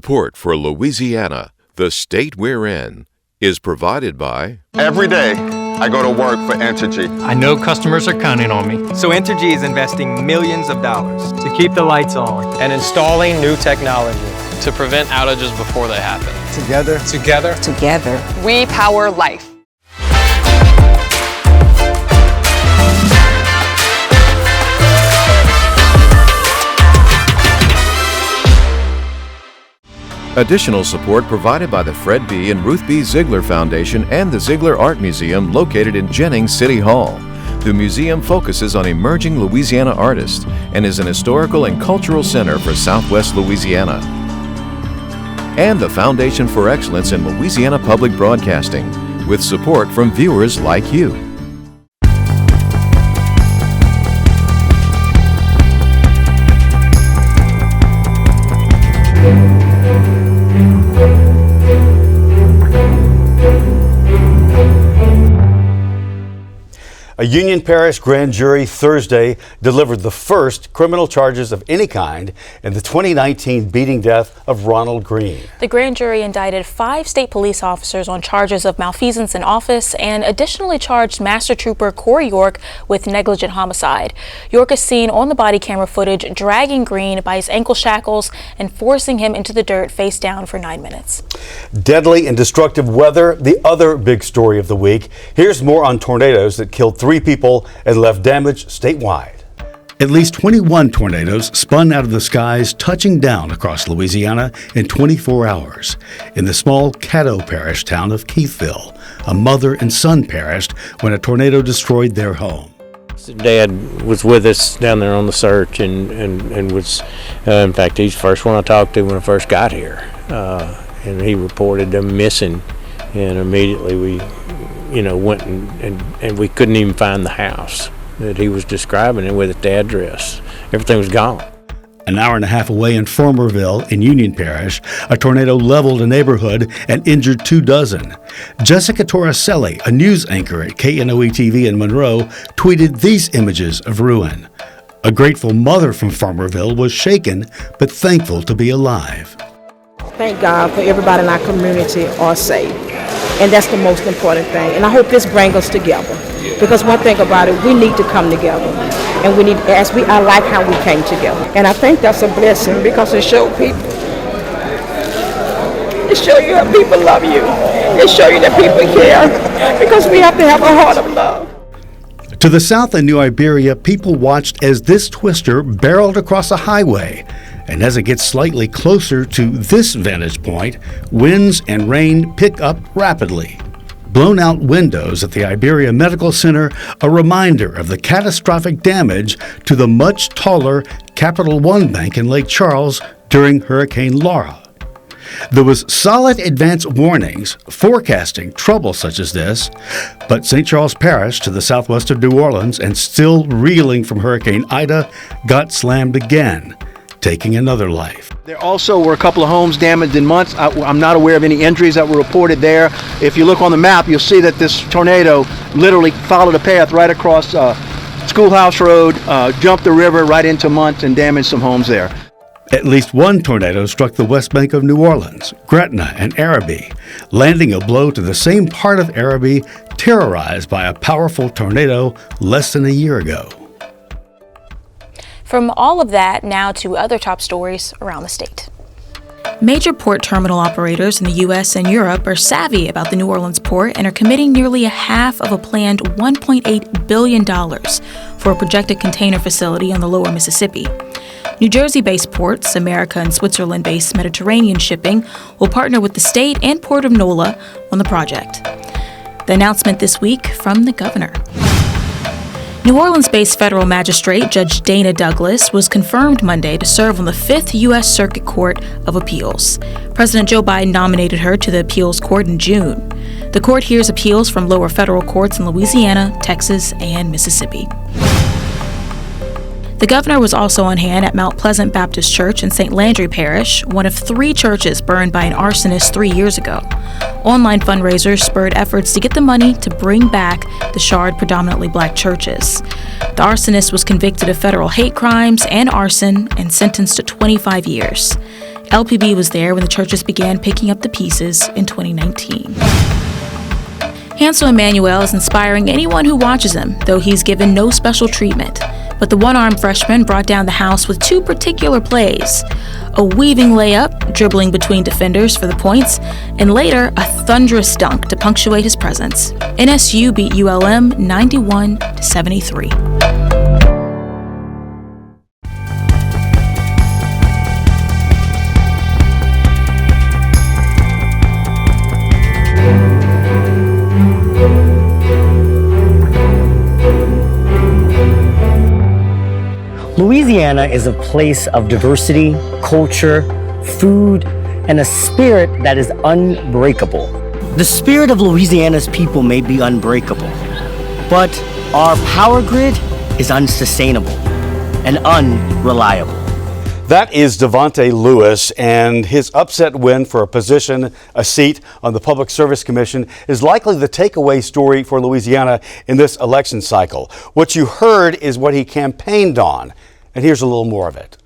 Support for Louisiana, the state we're in, is provided by... Every day, I go to work for Entergy. I know customers are counting on me. So Entergy is investing millions of dollars to keep the lights on and installing new technology to prevent outages before they happen. Together, we power life. Additional support provided by the Fred B. and Ruth B. Ziegler Foundation and the Ziegler Art Museum located in Jennings City Hall. The museum focuses on emerging Louisiana artists and is an historical and cultural center for Southwest Louisiana. And the Foundation for Excellence in Louisiana Public Broadcasting, with support from viewers like you. A Union Parish grand jury Thursday delivered the first criminal charges of any kind in the 2019 beating death of Ronald Green. The grand jury indicted 5 state police officers on charges of malfeasance in office and additionally charged Master Trooper Corey York with negligent homicide. York is seen on the body camera footage dragging Green by his ankle shackles and forcing him into the dirt face down for 9 minutes. Deadly and destructive weather, the other big story of the week. Here's more on tornadoes that killed 3 people and left damage statewide. At least 21 tornadoes spun out of the skies, touching down across Louisiana in 24 hours. In the small Caddo Parish town of Keithville, a mother and son perished when a tornado destroyed their home. Dad was with us down there on the search and was, in fact, he's the first one I talked to when I first got here. And he reported them missing, and immediately we went and we couldn't even find the house that he was describing it with the address. Everything was gone. An hour and a half away in Formerville in Union Parish, a tornado leveled a neighborhood and injured 2 dozen. Jessica Torricelli, a news anchor at KNOE-TV in Monroe, tweeted these images of ruin. A grateful mother from Formerville was shaken but thankful to be alive. Thank God for everybody in our community are safe. And that's the most important thing. And I hope this brings us together. Because one thing about it, we need to come together. And we need, I like how we came together. And I think that's a blessing because it shows people. It shows you that people love you. It shows you that people care. Because we have to have a heart of love. To the south in New Iberia, people watched as this twister barreled across a highway. And as it gets slightly closer to this vantage point, winds and rain pick up rapidly. Blown out windows at the Iberia Medical Center, a reminder of the catastrophic damage to the much taller Capital One Bank in Lake Charles during Hurricane Laura. There was solid advance warnings forecasting trouble such as this, but St. Charles Parish to the southwest of New Orleans and still reeling from Hurricane Ida got slammed again, taking another life. There also were a couple of homes damaged in months. I'm not aware of any injuries that were reported there. If you look on the map, you'll see that this tornado literally followed a path right across Schoolhouse Road, jumped the river right into Muntz and damaged some homes there. At least one tornado struck the west bank of New Orleans, Gretna and Arabi, landing a blow to the same part of Arabi terrorized by a powerful tornado less than a year ago. From all of that, now to other top stories around the state. Major port terminal operators in the U.S. and Europe are savvy about the New Orleans port and are committing nearly a half of a planned $1.8 billion for a projected container facility on the lower Mississippi. New Jersey-based ports, America and Switzerland-based Mediterranean Shipping, will partner with the state and Port of NOLA on the project. The announcement this week from the governor. New Orleans-based federal magistrate Judge Dana Douglas was confirmed Monday to serve on the 5th U.S. Circuit Court of Appeals. President Joe Biden nominated her to the appeals court in June. The court hears appeals from lower federal courts in Louisiana, Texas, and Mississippi. The governor was also on hand at Mount Pleasant Baptist Church in St. Landry Parish, one of 3 churches burned by an arsonist 3 years ago. Online fundraisers spurred efforts to get the money to bring back the charred predominantly black churches. The arsonist was convicted of federal hate crimes and arson and sentenced to 25 years. LPB was there when the churches began picking up the pieces in 2019. Hansel Emmanuel is inspiring anyone who watches him, though he's given no special treatment. But the one-armed freshman brought down the house with two particular plays: a weaving layup, dribbling between defenders for the points, and later a thunderous dunk to punctuate his presence. NSU beat ULM 91-73. Louisiana is a place of diversity, culture, food, and a spirit that is unbreakable. The spirit of Louisiana's people may be unbreakable, but our power grid is unsustainable and unreliable. That is Davante Lewis, and his upset win for a seat on the Public Service Commission is likely the takeaway story for Louisiana in this election cycle. What you heard is what he campaigned on, and here's a little more of it.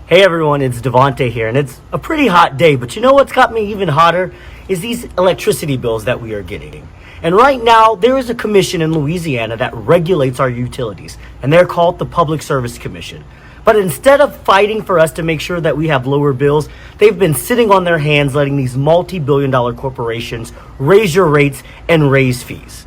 Hey everyone, it's Davante here, and it's a pretty hot day, but you know what's got me even hotter is these electricity bills that we are getting. And right now, there is a commission in Louisiana that regulates our utilities, and they're called the Public Service Commission. But instead of fighting for us to make sure that we have lower bills, they've been sitting on their hands letting these multi-billion-dollar corporations raise your rates and raise fees.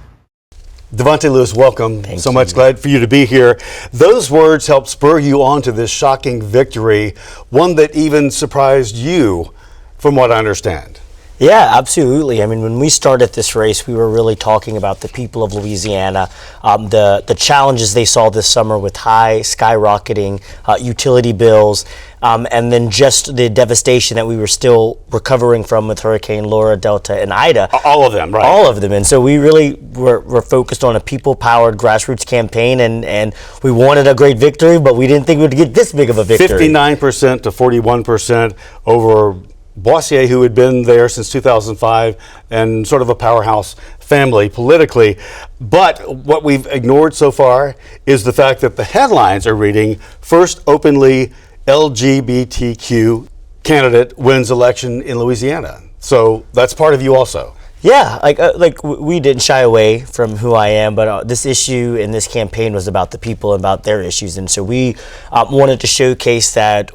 Davante Lewis, welcome. Thank so you. much glad for you to be here. Those words helped spur you on to this shocking victory, one that even surprised you, from what I understand. Yeah, absolutely. I mean, when we started this race, we were really talking about the people of Louisiana, the challenges they saw this summer with high skyrocketing utility bills, and then just the devastation that we were still recovering from with Hurricane Laura, Delta, and Ida. All of them, right? All of them. And so we really were focused on a people-powered grassroots campaign, and we wanted a great victory, but we didn't think we would get this big of a victory. 59% to 41% over Boissier, who had been there since 2005 and sort of a powerhouse family politically. But what we've ignored so far is the fact that the headlines are reading, first openly LGBTQ candidate wins election in Louisiana. So that's part of you also. Yeah, like we didn't shy away from who I am, but this issue and this campaign was about the people and about their issues. And so we wanted to showcase that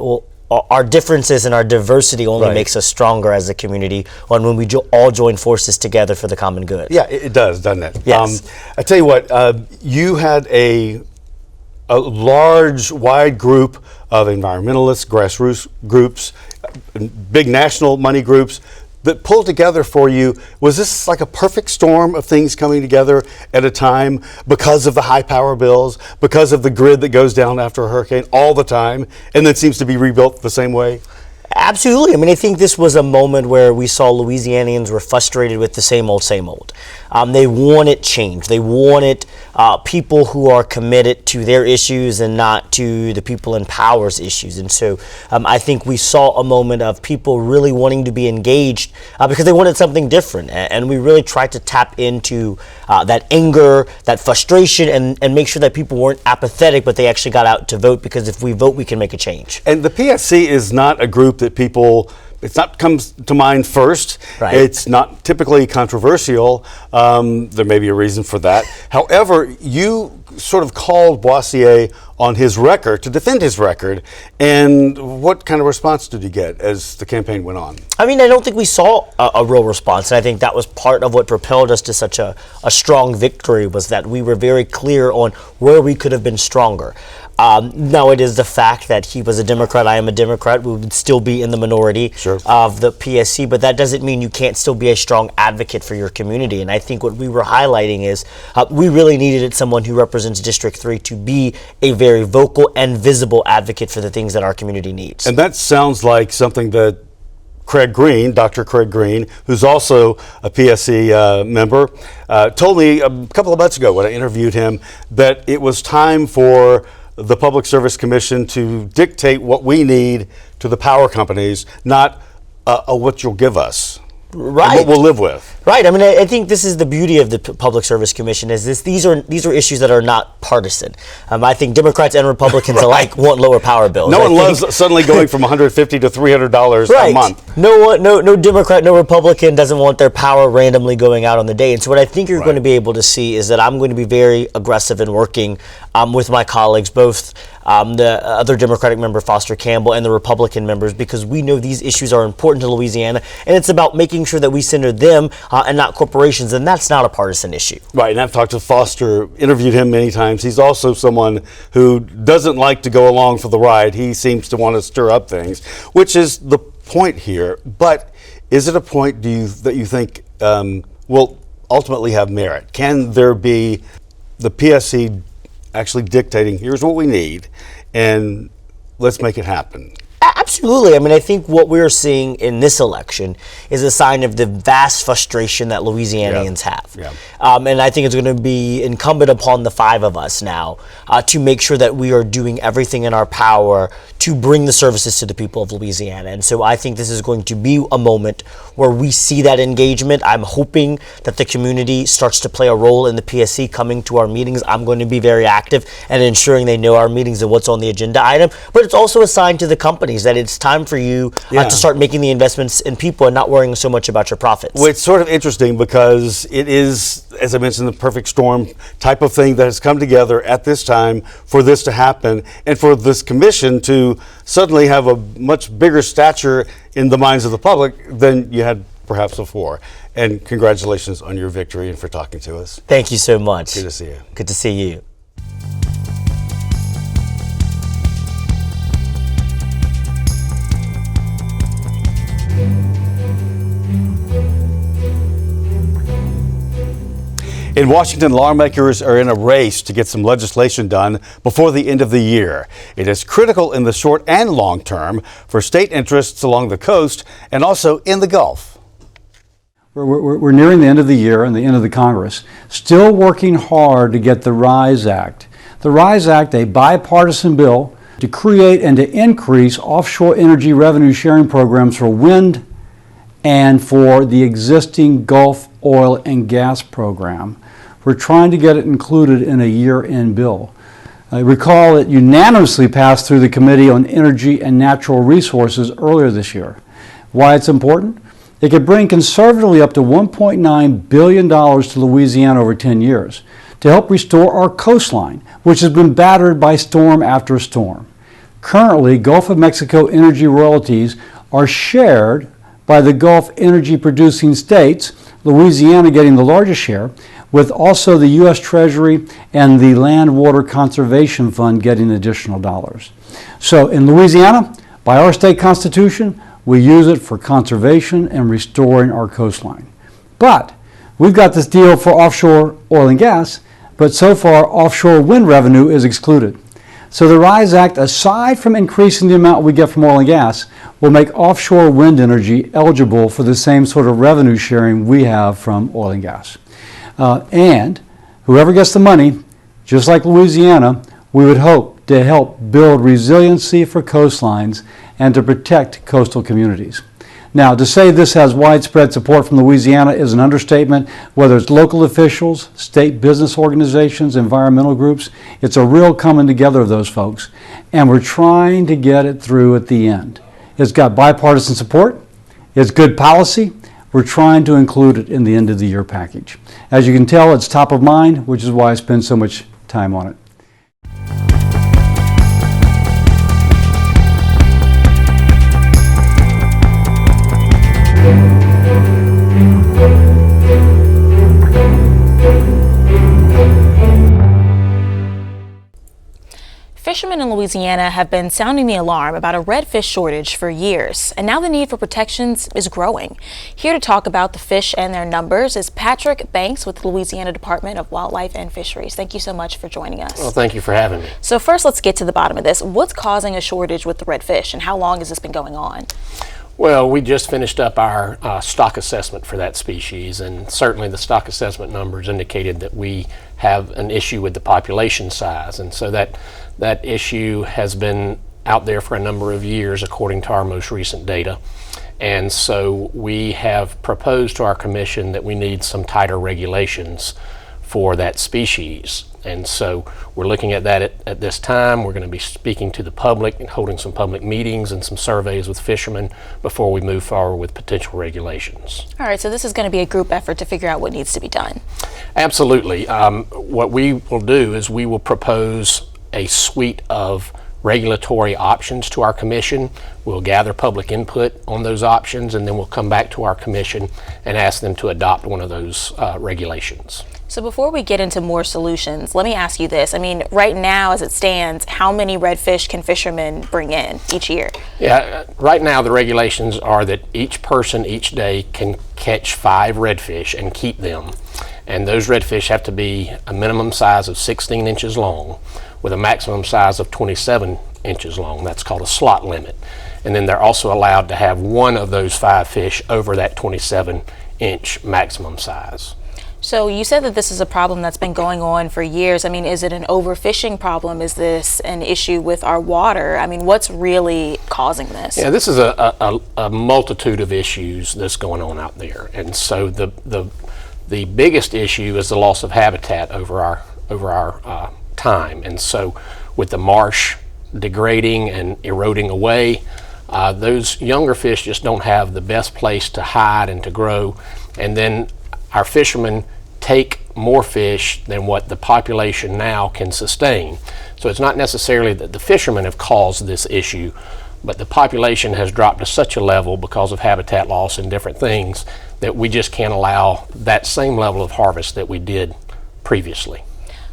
our differences and our diversity only makes us stronger as a community when we all join forces together for the common good. Yeah, it does, doesn't it? Yes. I tell you what, you had a large, wide group of environmentalists, grassroots groups, big national money groups that pulled together for you. Was this like a perfect storm of things coming together at a time because of the high power bills, because of the grid that goes down after a hurricane all the time and then seems to be rebuilt the same way? Absolutely. I mean, I think this was a moment where we saw Louisianians were frustrated with the same old, same old. They wanted change. They wanted people who are committed to their issues and not to the people in power's issues. And so I think we saw a moment of people really wanting to be engaged because they wanted something different. And we really tried to tap into that anger, that frustration, and make sure that people weren't apathetic, but they actually got out to vote, because if we vote, we can make a change. And the PSC is not a group that people, it's not comes to mind first. Right. It's not typically controversial. There may be a reason for that. However, you sort of called Boissier on his record, to defend his record. And what kind of response did you get as the campaign went on? I mean, I don't think we saw a real response. And I think that was part of what propelled us to such a strong victory, was that we were very clear on where we could have been stronger. Now, it is the fact that he was a Democrat, I am a Democrat. We would still be in the minority of the PSC, but that doesn't mean you can't still be a strong advocate for your community. And I think what we were highlighting is we really needed someone who represents District 3 to be a very vocal and visible advocate for the things that our community needs. And that sounds like something that Craig Green, Dr. Craig Green, who's also a PSC member, told me a couple of months ago when I interviewed him that it was time for the Public Service Commission to dictate what we need to the power companies, not what you'll give us. Right. And what we'll live with. Right. I mean, I think this is the beauty of the Public Service Commission is these are issues that are not partisan. I think Democrats and Republicans alike want lower power bills. No one loves suddenly going from $150 to $300 right. a month. No Democrat, no Republican doesn't want their power randomly going out on the day. And so what I think you're Right. going to be able to see is that I'm going to be very aggressive in working with my colleagues, both the other Democratic member, Foster Campbell, and the Republican members, because we know these issues are important to Louisiana, and it's about making sure that we center them and not corporations, and that's not a partisan issue. Right, and I've talked to Foster, interviewed him many times. He's also someone who doesn't like to go along for the ride. He seems to want to stir up things, which is the point here. But is it a point that you think will ultimately have merit? Can there be the PSC actually dictating, here's what we need, and let's make it happen? Absolutely. I mean, I think what we're seeing in this election is a sign of the vast frustration that Louisianians have. Yeah. And I think it's going to be incumbent upon the five of us now to make sure that we are doing everything in our power to bring the services to the people of Louisiana. And so I think this is going to be a moment where we see that engagement. I'm hoping that the community starts to play a role in the PSC coming to our meetings. I'm going to be very active and ensuring they know our meetings and what's on the agenda item. But it's also a sign to the companies that it's time for you to start making the investments in people and not worrying so much about your profits. Well, it's sort of interesting because it is, as I mentioned, the perfect storm type of thing that has come together at this time for this to happen and for this commission to suddenly have a much bigger stature in the minds of the public than you had perhaps before. And congratulations on your victory and for talking to us. Thank you so much. Good to see you. Good to see you. In Washington, lawmakers are in a race to get some legislation done before the end of the year. It is critical in the short and long term for state interests along the coast and also in the Gulf. We're nearing the end of the year and the end of the Congress, still working hard to get the RISE Act. The RISE Act, a bipartisan bill to create and to increase offshore energy revenue sharing programs for wind and for the existing Gulf oil and gas program. We're trying to get it included in a year-end bill. I recall it unanimously passed through the Committee on Energy and Natural Resources earlier this year. Why it's important? It could bring conservatively up to $1.9 billion to Louisiana over 10 years to help restore our coastline, which has been battered by storm after storm. Currently, Gulf of Mexico energy royalties are shared by the Gulf energy producing states, Louisiana getting the largest share, with also the U.S. Treasury and the Land Water Conservation Fund getting additional dollars. So in Louisiana, by our state constitution, we use it for conservation and restoring our coastline. But we've got this deal for offshore oil and gas, but so far offshore wind revenue is excluded. So the RISE Act, aside from increasing the amount we get from oil and gas, will make offshore wind energy eligible for the same sort of revenue sharing we have from oil and gas. And whoever gets the money, just like Louisiana, we would hope to help build resiliency for coastlines and to protect coastal communities. Now, to say this has widespread support from Louisiana is an understatement. Whether it's local officials, state business organizations, environmental groups, it's a real coming together of those folks. And we're trying to get it through at the end. It's got bipartisan support. It's good policy. We're trying to include it in the end of the year package. As you can tell, it's top of mind, which is why I spend so much time on it. Fishermen in Louisiana have been sounding the alarm about a redfish shortage for years, and now the need for protections is growing. Here to talk about the fish and their numbers is Patrick Banks with the Louisiana Department of Wildlife and Fisheries. Thank you so much for joining us. Well, thank you for having me. So first, let's get to the bottom of this. What's causing a shortage with the redfish, and how long has this been going on? Well, we just finished up our stock assessment for that species, and certainly the stock assessment numbers indicated that we have an issue with the population size, and so that issue has been out there for a number of years, according to our most recent data. And so we have proposed to our commission that we need some tighter regulations for that species. And so we're looking at that at this time. We're going to be speaking to the public and holding some public meetings and some surveys with fishermen before we move forward with potential regulations. All right, so this is going to be a group effort to figure out what needs to be done. Absolutely. What we will do is we will propose a suite of regulatory options to our commission. We'll gather public input on those options, and then we'll come back to our commission and ask them to adopt one of those regulations. So before we get into more solutions, let me ask you this. I mean, right now as it stands, how many redfish can fishermen bring in each year? Yeah, right now the regulations are that each person each day can catch 5 redfish and keep them. And those redfish have to be a minimum size of 16 inches long with a maximum size of 27 inches long. That's called a slot limit. And then they're also allowed to have one of those 5 fish over that 27-inch maximum size. So you said that this is a problem that's been going on for years. I mean, is it an overfishing problem? Is this an issue with our water? I mean, what's really causing this? Yeah, this is a multitude of issues that's going on out there. And so the biggest issue is the loss of habitat over our time. And so with the marsh degrading and eroding away, those younger fish just don't have the best place to hide and to grow. And then our fishermen take more fish than what the population now can sustain. So it's not necessarily that the fishermen have caused this issue, but the population has dropped to such a level because of habitat loss and different things that we just can't allow that same level of harvest that we did previously.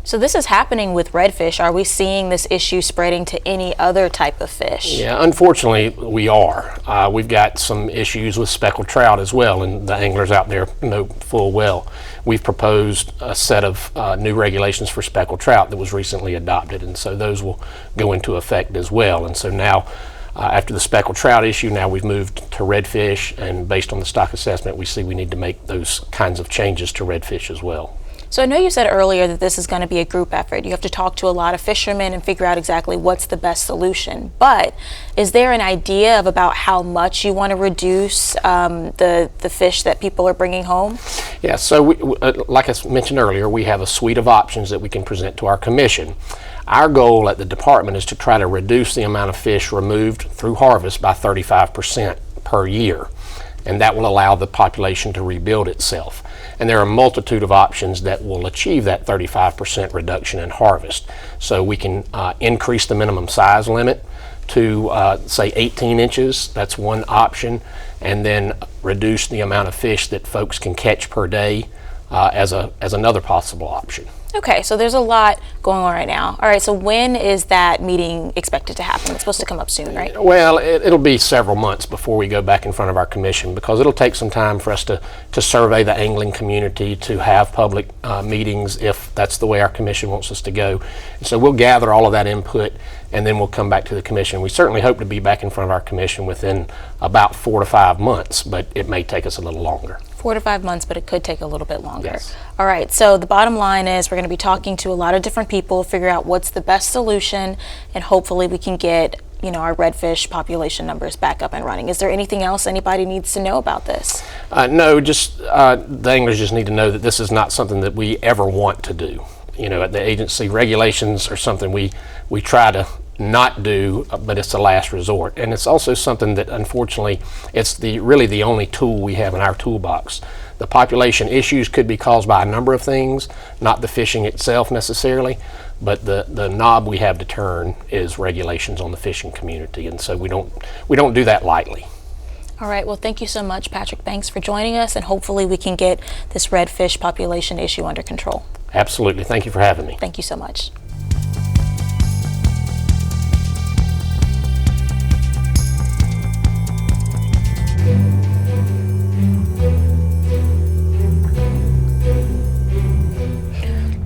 So this is happening with redfish. Are we seeing this issue spreading to any other type of fish? Yeah, unfortunately we are. We've got some issues with speckled trout as well, and the anglers out there know full well. We've proposed a set of new regulations for speckled trout that was recently adopted, and so those will go into effect as well. And so now, after the speckled trout issue, now we've moved to redfish, and based on the stock assessment, we see we need to make those kinds of changes to redfish as well. So I know you said earlier that this is going to be a group effort. You have to talk to a lot of fishermen and figure out exactly what's the best solution. But is there an idea of about how much you want to reduce the fish that people are bringing home? Yeah, so like I mentioned earlier, we have a suite of options that we can present to our commission. Our goal at the department is to try to reduce the amount of fish removed through harvest by 35% per year. And that will allow the population to rebuild itself. And there are a multitude of options that will achieve that 35% reduction in harvest. So we can increase the minimum size limit to say 18 inches, that's one option, and then reduce the amount of fish that folks can catch per day as another possible option. Okay, so there's a lot going on right now. All right, so when is that meeting expected to happen? It's supposed to come up soon, right? Well, it'll be several months before we go back in front of our commission, because it'll take some time for us to survey the angling community, to have public meetings if that's the way our commission wants us to go. And so we'll gather all of that input, and then we'll come back to the commission. We certainly hope to be back in front of our commission within about 4 to 5 months, but it may take us a little longer. 4 to 5 months, but it could take a little bit longer. Yes. All right, so the bottom line is we're going to be talking to a lot of different people, figure out what's the best solution, and hopefully we can get, our redfish population numbers back up and running. Is there anything else anybody needs to know about this? No, just the anglers just need to know that this is not something that we ever want to do. At the agency, regulations are something we try to not do, but it's a last resort. And it's also something that, unfortunately, it's really the only tool we have in our toolbox. The population issues could be caused by a number of things, not the fishing itself necessarily, but the knob we have to turn is regulations on the fishing community, and so we don't do that lightly. All right, well, thank you so much, Patrick. Thanks for joining us, and hopefully we can get this redfish population issue under control. Absolutely. Thank you for having me. Thank you so much.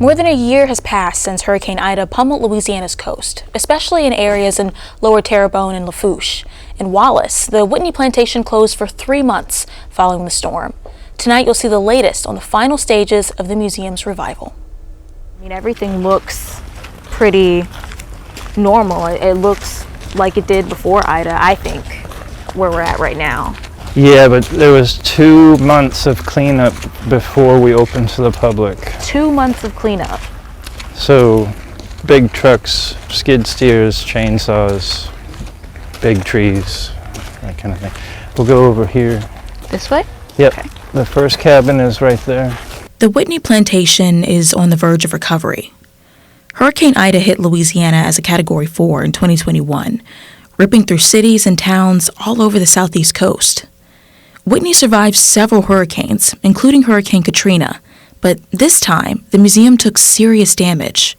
More than a year has passed since Hurricane Ida pummeled Louisiana's coast, especially in areas in Lower Terrebonne and Lafourche. In Wallace, the Whitney Plantation closed for 3 months following the storm. Tonight you'll see the latest on the final stages of the museum's revival. I mean, everything looks pretty normal. It looks like it did before Ida, I think, where we're at right now. Yeah, but there was 2 months of cleanup before we opened to the public. 2 months of cleanup. So, big trucks, skid steers, chainsaws, big trees, that kind of thing. We'll go over here. This way? Yep. Okay. The first cabin is right there. The Whitney Plantation is on the verge of recovery. Hurricane Ida hit Louisiana as a Category 4 in 2021, ripping through cities and towns all over the southeast coast. Whitney survived several hurricanes, including Hurricane Katrina, but this time the museum took serious damage.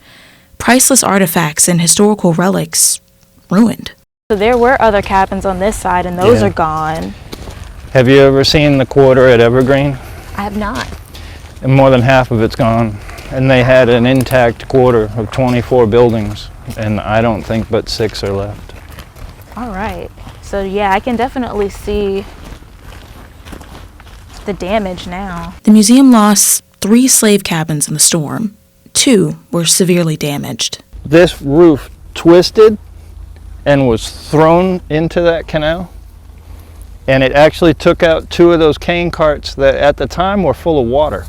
Priceless artifacts and historical relics ruined. So there were other cabins on this side, and those are gone. Have you ever seen the quarter at Evergreen? I have not. And more than half of it's gone. And they had an intact quarter of 24 buildings, and I don't think but 6 are left. All right. So yeah, I can definitely see the damage now. The museum lost 3 slave cabins in the storm. 2 were severely damaged. This roof twisted and was thrown into that canal, and it actually took out 2 of those cane carts that at the time were full of water.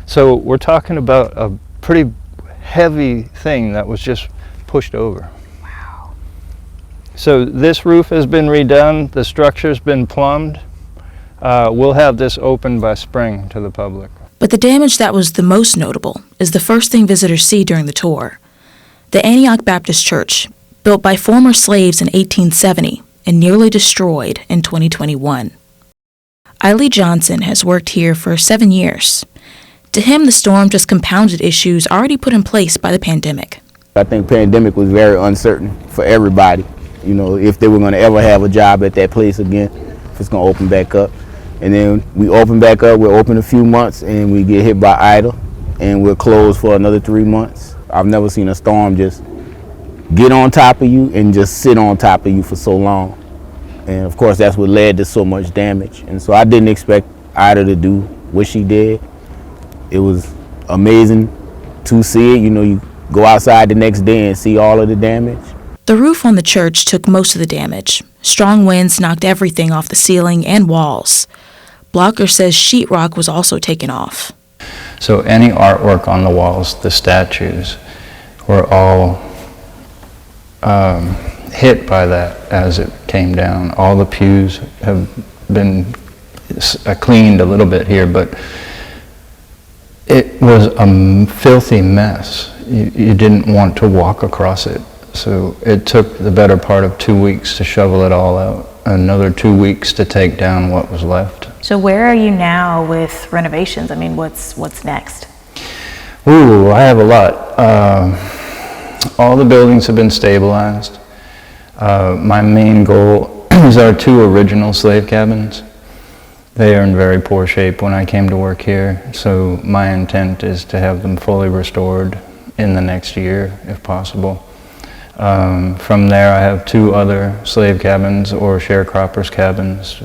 So we're talking about a pretty heavy thing that was just pushed over. Wow. So this roof has been redone, the structure's been plumbed. We'll have this open by spring to the public. But the damage that was the most notable is the first thing visitors see during the tour. The Antioch Baptist Church, built by former slaves in 1870 and nearly destroyed in 2021. Eiley Johnson has worked here for 7 years. To him, the storm just compounded issues already put in place by the pandemic. I think pandemic was very uncertain for everybody. You know, if they were going to ever have a job at that place again, if it's going to open back up. And then we open back up, we're open a few months, and we get hit by Ida, and we're closed for another 3 months. I've never seen a storm just get on top of you and just sit on top of you for so long. And of course, that's what led to so much damage. And so I didn't expect Ida to do what she did. It was amazing to see it. You know, you go outside the next day and see all of the damage. The roof on the church took most of the damage. Strong winds knocked everything off the ceiling and walls. Blokker says sheetrock was also taken off. So any artwork on the walls, the statues, were all hit by that as it came down. All the pews have been cleaned a little bit here, but it was a filthy mess. You didn't want to walk across it. So it took the better part of 2 weeks to shovel it all out. Another 2 weeks to take down what was left. So where are you now with renovations? I mean, what's next? Ooh, I have a lot. All the buildings have been stabilized. My main goal is our 2 original slave cabins. They are in very poor shape when I came to work here, so my intent is to have them fully restored in the next year, if possible. From there, I have 2 other slave cabins or sharecroppers cabins,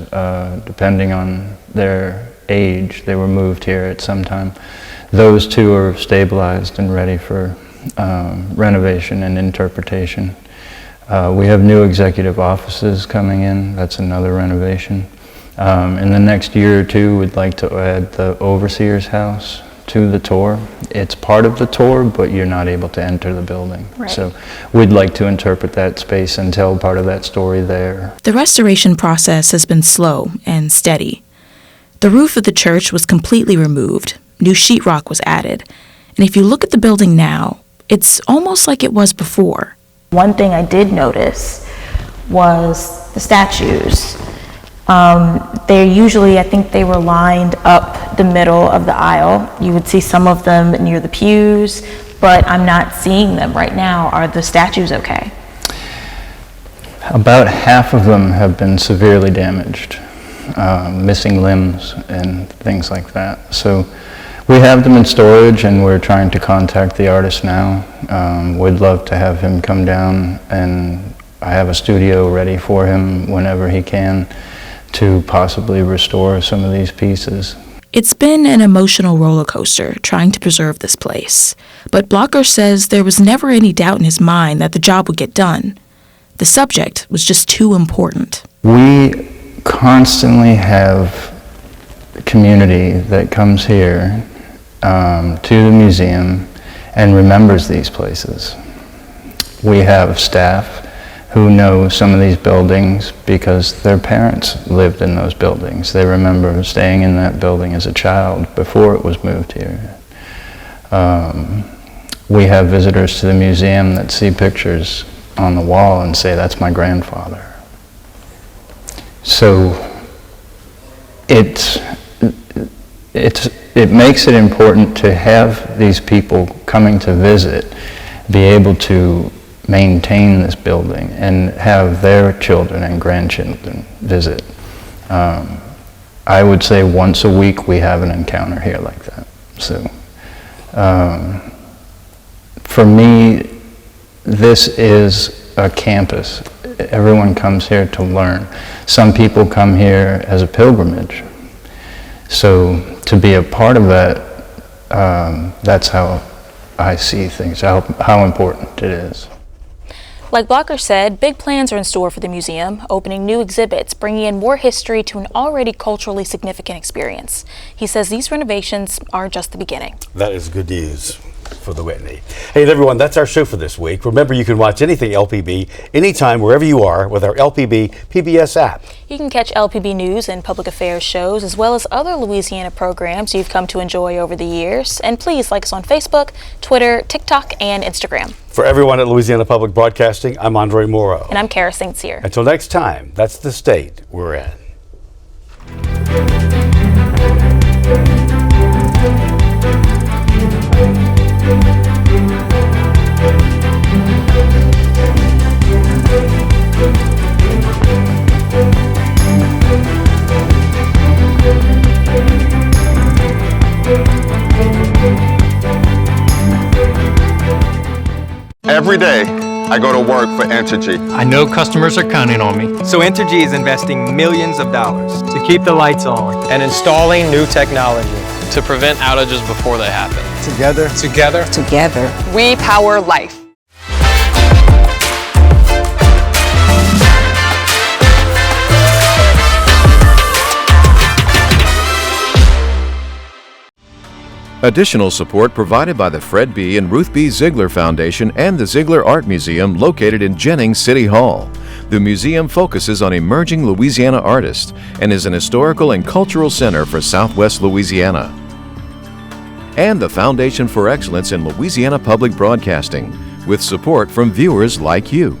depending on their age. They were moved here at some time. Those 2 are stabilized and ready for renovation and interpretation. We have new executive offices coming in. That's another renovation. In the next year or 2, we'd like to add the overseer's house to the tour. It's part of the tour, but you're not able to enter the building. Right. So we'd like to interpret that space and tell part of that story there. The restoration process has been slow and steady. The roof of the church was completely removed. New sheetrock was added. And if you look at the building now, it's almost like it was before. One thing I did notice was the statues. They're usually, I think they were lined up the middle of the aisle. You would see some of them near the pews, but I'm not seeing them right now. Are the statues okay? About half of them have been severely damaged, missing limbs and things like that. So we have them in storage, and we're trying to contact the artist now. We'd love to have him come down, and I have a studio ready for him whenever he can to possibly restore some of these pieces. It's been an emotional roller coaster trying to preserve this place, but Blokker says there was never any doubt in his mind that the job would get done. The subject was just too important. We constantly have a community that comes here to the museum and remembers these places. We have staff who know some of these buildings because their parents lived in those buildings. They remember staying in that building as a child before it was moved here. We have visitors to the museum that see pictures on the wall and say, that's my grandfather. So it makes it important to have these people coming to visit be able to maintain this building and have their children and grandchildren visit. I would say once a week we have an encounter here like that. So for me, this is a campus. Everyone comes here to learn. Some people come here as a pilgrimage. So to be a part of that, that's how I see things, how important it is. Like Blokker said, big plans are in store for the museum, opening new exhibits, bringing in more history to an already culturally significant experience. He says these renovations are just the beginning. That is good news for the Whitney. Hey everyone, that's our show for this week. Remember, you can watch anything LPB anytime, wherever you are, with our LPB PBS app. You can catch LPB news and public affairs shows, as well as other Louisiana programs you've come to enjoy over the years. And please like us on Facebook, Twitter, TikTok, and Instagram. For everyone at Louisiana Public Broadcasting, I'm Andre Moreau. And I'm Kara St. Cyr. Until next time, that's the state we're in. Every day, I go to work for Entergy. I know customers are counting on me. So Entergy is investing millions of dollars to keep the lights on and installing new technology to prevent outages before they happen. Together. We power life. Additional support provided by the Fred B. and Ruth B. Ziegler Foundation and the Ziegler Art Museum located in Jennings City Hall. The museum focuses on emerging Louisiana artists and is an historical and cultural center for Southwest Louisiana. And the Foundation for Excellence in Louisiana Public Broadcasting, with support from viewers like you.